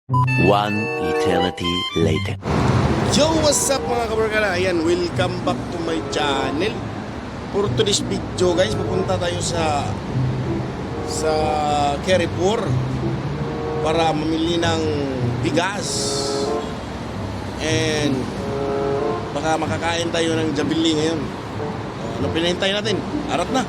One eternity later. Yo, what's up mga kabarkada? Ayan, welcome back to my channel. For today's video guys, pupunta tayo sa Carrefour para mamili ng bigas. And baka makakain tayo ng jabili ngayon. Ano pinahintay natin? Arat na.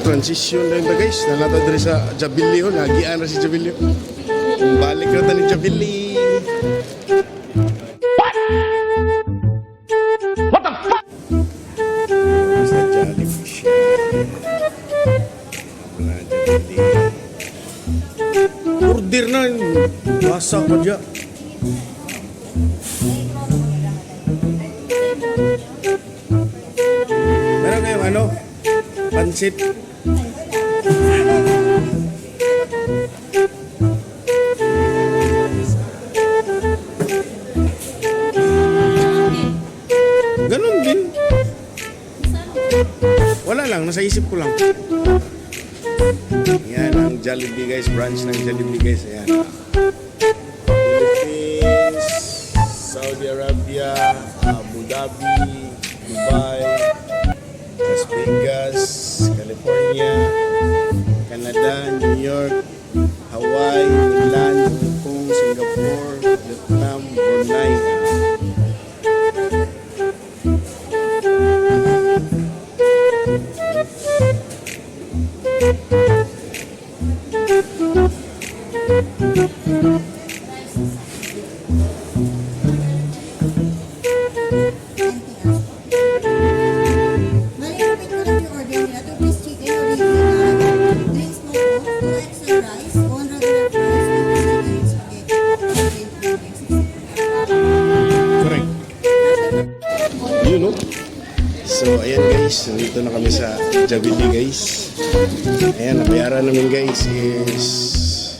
Transition na yun guys. Nalata diri sa Jabili. Nagian na si Jabili. Balik na ta ni Jabili. What the fuck? Sa Jellyfish. Wala Jabili. Order na. Basa ko dyan. Meron kayong ano? Pansit. Ganun din. Wala lang, nasa isip ko lang. Yan ang Jollibee guys, branch ng Jollibee guys. Ayan. Philippines, Saudi Arabia, Abu Dhabi, Dubai, Las Vegas, California, Canada, New York, Hawaii, Milan, Hong Kong, Singapore, Vietnam, Brunei. So ayan guys, nandito na kami sa Jabili guys. Ayan, nabayaran namin guys is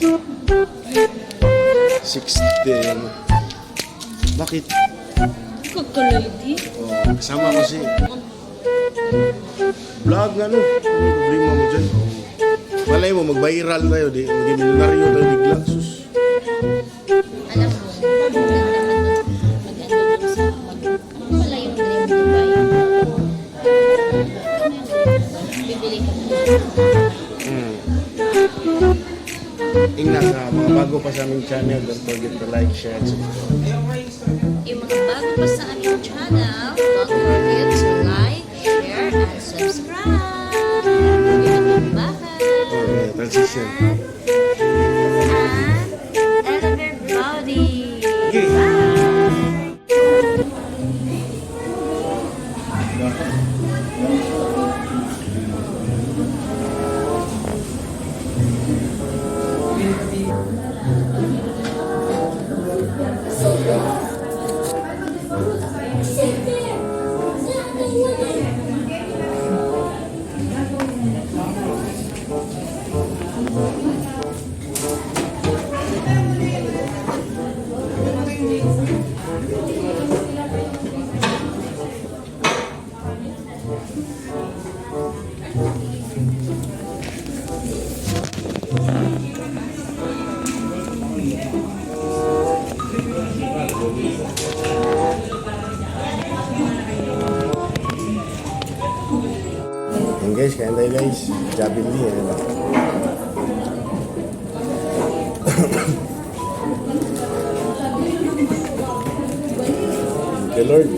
60. Bakit? Kakaladi? Oh, kasama ko si vlog nga no. Ano problema mo dyan? Malay mo, mag-viral tayo. Maging milyonaryo tayo bigla. Sus. Alam mo, mag-ano sa wala yung dream Dubai. Bibili ka Ingnan sa mga bago pa sa aming channel, don't forget to like, share, and subscribe. yung mga bago pa sa aming channel, don't forget to like, share, and subscribe. Okay, transition. And everybody. Okay. Yan guys, kaya tayo guys. Jabili yan. Thank you Lord.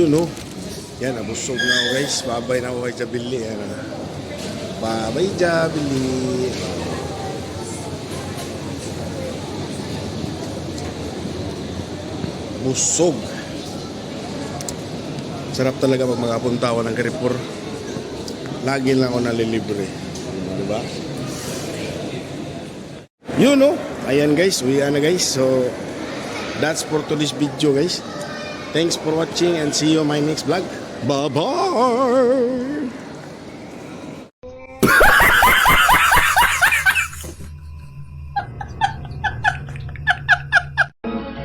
Yun, no? Yan, nabusog na ako guys. Babay na ako kay Jabili. Yan, babay, Jabili. Busog. Sarap talaga pag makapunta ako ng Carrefour. Lagi lang ako nalilibre. Diba? Yun, no? Ayan guys, uwi na guys. So, that's for today's video guys. Thanks for watching and see you on my next vlog. Bye-bye!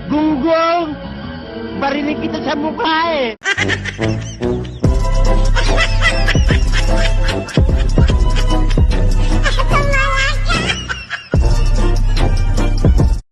Gunggong! Barinig kita sa mukha eh!